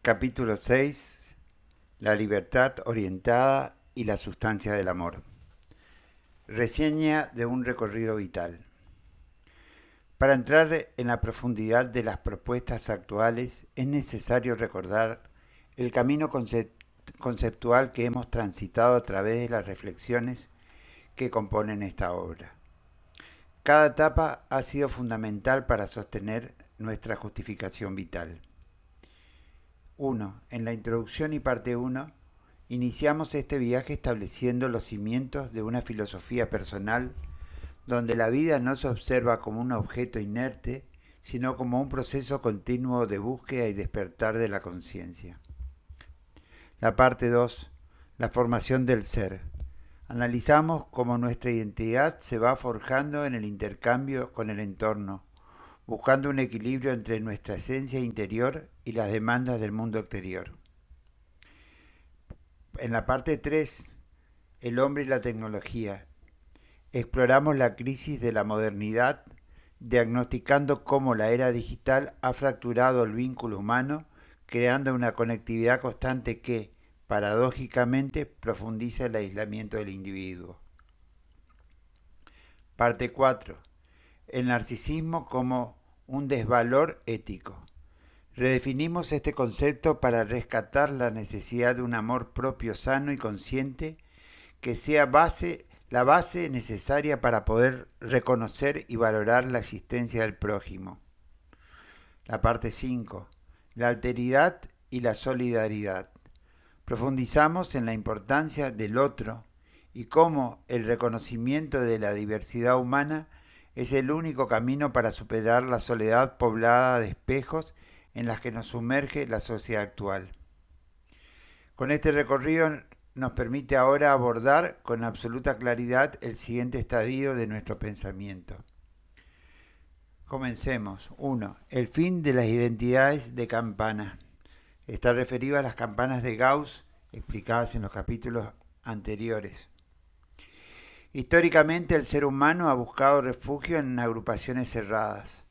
Capítulo 6. La libertad orientada y la sustancia del amor. Reseña de un recorrido vital. Para entrar en la profundidad de las propuestas actuales es necesario recordar el camino conceptual que hemos transitado a través de las reflexiones que componen esta obra. Cada etapa ha sido fundamental para sostener nuestra justificación vital. 1. En la introducción y parte 1, iniciamos este viaje estableciendo los cimientos de una filosofía personal donde la vida no se observa como un objeto inerte, sino como un proceso continuo de búsqueda y despertar de la conciencia. La parte 2. La formación del ser. Analizamos cómo nuestra identidad se va forjando en el intercambio con el entorno, buscando un equilibrio entre nuestra esencia interior y las demandas del mundo exterior. En la parte 3, el hombre y la tecnología, exploramos la crisis de la modernidad, diagnosticando cómo la era digital ha fracturado el vínculo humano, creando una conectividad constante que, paradójicamente, profundiza el aislamiento del individuo. Parte 4. El narcisismo como un desvalor ético. Redefinimos este concepto para rescatar la necesidad de un amor propio sano y consciente que sea la base necesaria para poder reconocer y valorar la existencia del prójimo. La parte 5. La alteridad y la solidaridad. Profundizamos en la importancia del otro y cómo el reconocimiento de la diversidad humana es el único camino para superar la soledad poblada de espejos en las que nos sumerge la sociedad actual. Con este recorrido nos permite ahora abordar con absoluta claridad el siguiente estadio de nuestro pensamiento. Comencemos. 1. El fin de las identidades de campana. Está referido a las campanas de Gauss explicadas en los capítulos anteriores. Históricamente el ser humano ha buscado refugio en agrupaciones cerradas,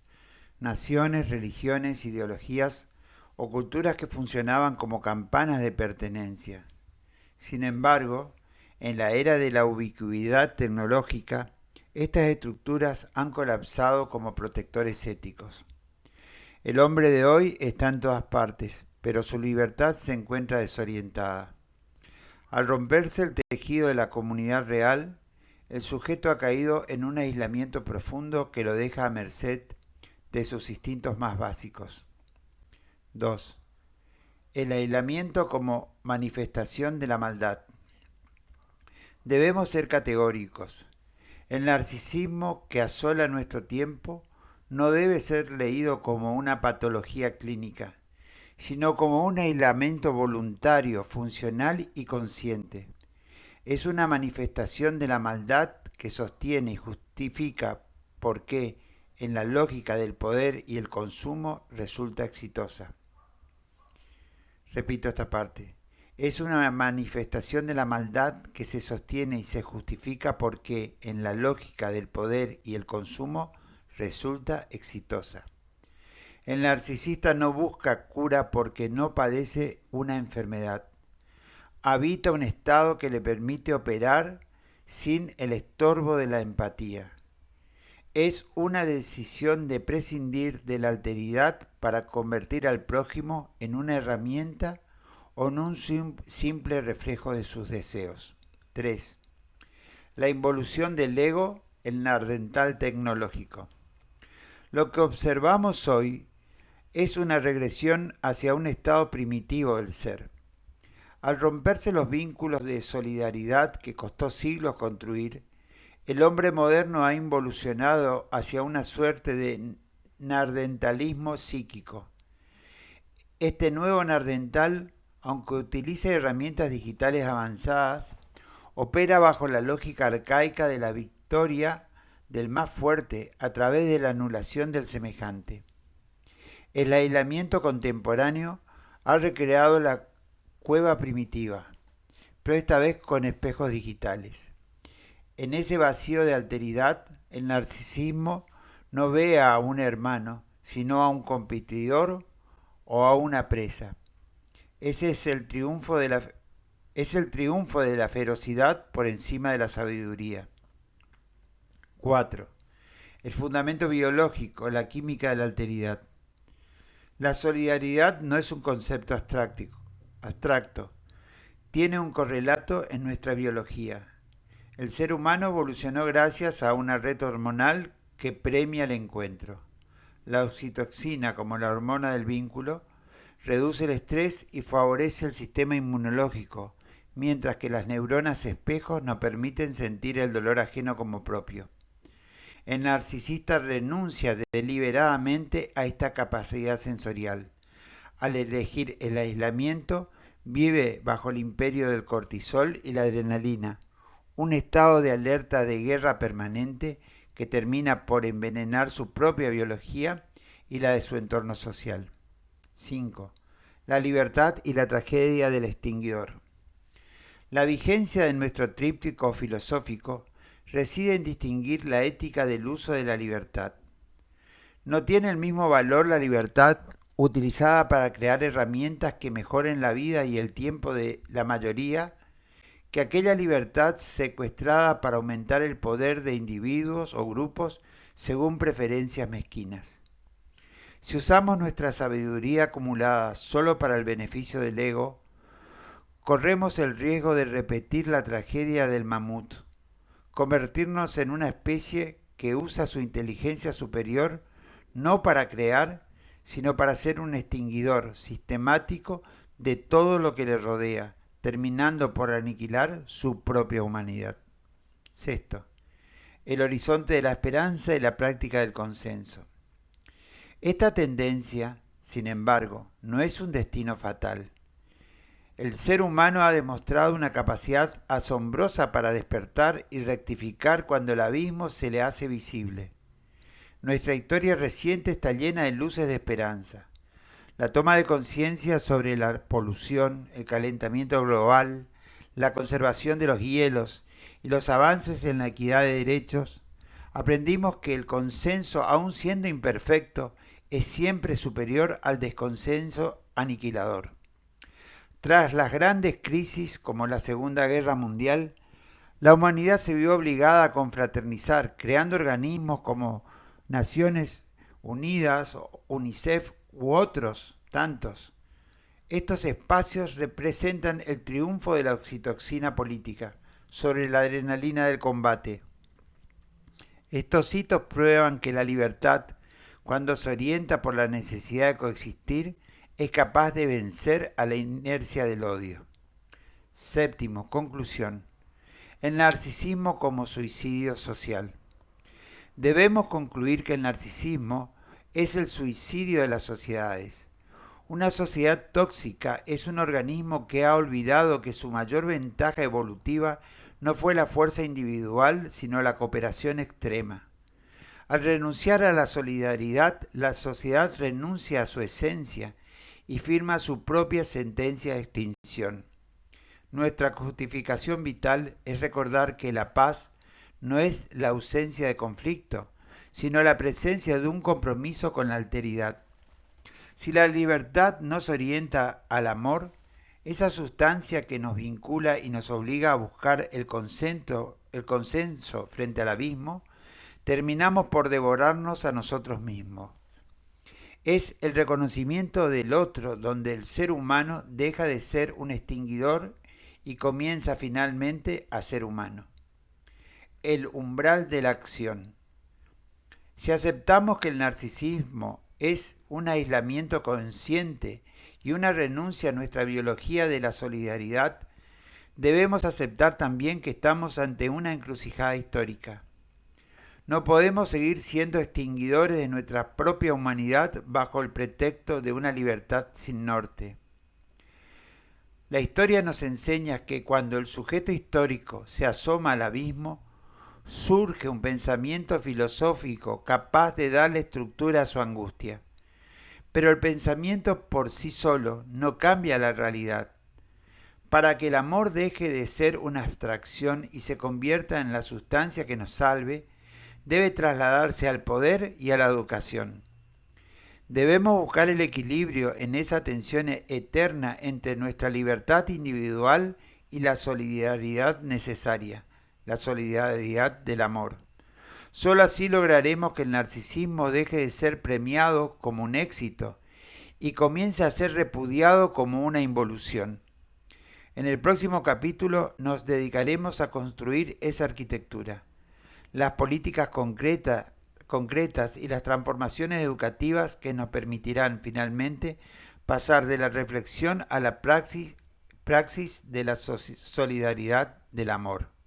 naciones, religiones, ideologías o culturas que funcionaban como campanas de pertenencia. Sin embargo, en la era de la ubicuidad tecnológica, estas estructuras han colapsado como protectores éticos. El hombre de hoy está en todas partes, pero su libertad se encuentra desorientada. Al romperse el tejido de la comunidad real, el sujeto ha caído en un aislamiento profundo que lo deja a merced de sus instintos más básicos. 2. El aislamiento como manifestación de la maldad. Debemos ser categóricos. El narcisismo que asola nuestro tiempo no debe ser leído como una patología clínica, sino como un aislamiento voluntario, funcional y consciente. Es una manifestación de la maldad que sostiene y justifica por qué, en la lógica del poder y el consumo, resulta exitosa. Repito esta parte. Es una manifestación de la maldad que se sostiene y se justifica porque, en la lógica del poder y el consumo, resulta exitosa. El narcisista no busca cura porque no padece una enfermedad. Habita un estado que le permite operar sin el estorbo de la empatía. Es una decisión de prescindir de la alteridad para convertir al prójimo en una herramienta o en un simple reflejo de sus deseos. 3. La involución del ego, el nardental tecnológico. Lo que observamos hoy es una regresión hacia un estado primitivo del ser. Al romperse los vínculos de solidaridad que costó siglos construir, el hombre moderno ha involucionado hacia una suerte de nardentalismo psíquico. Este nuevo nardental, aunque utilice herramientas digitales avanzadas, opera bajo la lógica arcaica de la victoria del más fuerte a través de la anulación del semejante. El aislamiento contemporáneo ha recreado la cueva primitiva, pero esta vez con espejos digitales. En ese vacío de alteridad, el narcisismo no ve a un hermano, sino a un competidor o a una presa. Ese es el triunfo de la ferocidad por encima de la sabiduría. 4. El fundamento biológico, la química de la alteridad. La solidaridad no es un concepto abstracto, tiene un correlato en nuestra biología. El ser humano evolucionó gracias a una red hormonal que premia el encuentro. La oxitocina, como la hormona del vínculo, reduce el estrés y favorece el sistema inmunológico, mientras que las neuronas espejos nos permiten sentir el dolor ajeno como propio. El narcisista renuncia deliberadamente a esta capacidad sensorial. Al elegir el aislamiento, vive bajo el imperio del cortisol y la adrenalina, un estado de alerta de guerra permanente que termina por envenenar su propia biología y la de su entorno social. 5. La libertad y la tragedia del extinguidor. La vigencia de nuestro tríptico filosófico reside en distinguir la ética del uso de la libertad. No tiene el mismo valor la libertad utilizada para crear herramientas que mejoren la vida y el tiempo de la mayoría que aquella libertad secuestrada para aumentar el poder de individuos o grupos según preferencias mezquinas. Si usamos nuestra sabiduría acumulada solo para el beneficio del ego, corremos el riesgo de repetir la tragedia del mamut, convertirnos en una especie que usa su inteligencia superior no para crear, sino para ser un extinguidor sistemático de todo lo que le rodea, terminando por aniquilar su propia humanidad. 6. El horizonte de la esperanza y la práctica del consenso. Esta tendencia, sin embargo, no es un destino fatal. El ser humano ha demostrado una capacidad asombrosa para despertar y rectificar cuando el abismo se le hace visible. Nuestra historia reciente está llena de luces de esperanza. La toma de conciencia sobre la polución, el calentamiento global, la conservación de los hielos y los avances en la equidad de derechos, aprendimos que el consenso, aun siendo imperfecto, es siempre superior al desconsenso aniquilador. Tras las grandes crisis como la Segunda Guerra Mundial, la humanidad se vio obligada a confraternizar, creando organismos como Naciones Unidas, UNICEF u otros tantos. Estos espacios representan el triunfo de la oxitocina política sobre la adrenalina del combate. Estos hitos prueban que la libertad, cuando se orienta por la necesidad de coexistir, es capaz de vencer a la inercia del odio. 7. Conclusión. El narcisismo como suicidio social. Debemos concluir que el narcisismo es el suicidio de las sociedades. Una sociedad tóxica es un organismo que ha olvidado que su mayor ventaja evolutiva no fue la fuerza individual, sino la cooperación extrema. Al renunciar a la solidaridad, la sociedad renuncia a su esencia y firma su propia sentencia de extinción. Nuestra justificación vital es recordar que la paz no es la ausencia de conflicto, sino la presencia de un compromiso con la alteridad. Si la libertad nos orienta al amor, esa sustancia que nos vincula y nos obliga a buscar el consenso frente al abismo, terminamos por devorarnos a nosotros mismos. Es el reconocimiento del otro donde el ser humano deja de ser un extinguidor y comienza finalmente a ser humano. El umbral de la acción. Si aceptamos que el narcisismo es un aislamiento consciente y una renuncia a nuestra biología de la solidaridad, debemos aceptar también que estamos ante una encrucijada histórica. No podemos seguir siendo extinguidores de nuestra propia humanidad bajo el pretexto de una libertad sin norte. La historia nos enseña que cuando el sujeto histórico se asoma al abismo, surge un pensamiento filosófico capaz de darle estructura a su angustia. Pero el pensamiento por sí solo no cambia la realidad. Para que el amor deje de ser una abstracción y se convierta en la sustancia que nos salve, debe trasladarse al poder y a la educación. Debemos buscar el equilibrio en esa tensión eterna entre nuestra libertad individual y la solidaridad necesaria, la solidaridad del amor. Solo así lograremos que el narcisismo deje de ser premiado como un éxito y comience a ser repudiado como una involución. En el próximo capítulo nos dedicaremos a construir esa arquitectura, las políticas concretas y las transformaciones educativas que nos permitirán finalmente pasar de la reflexión a la praxis de la solidaridad del amor.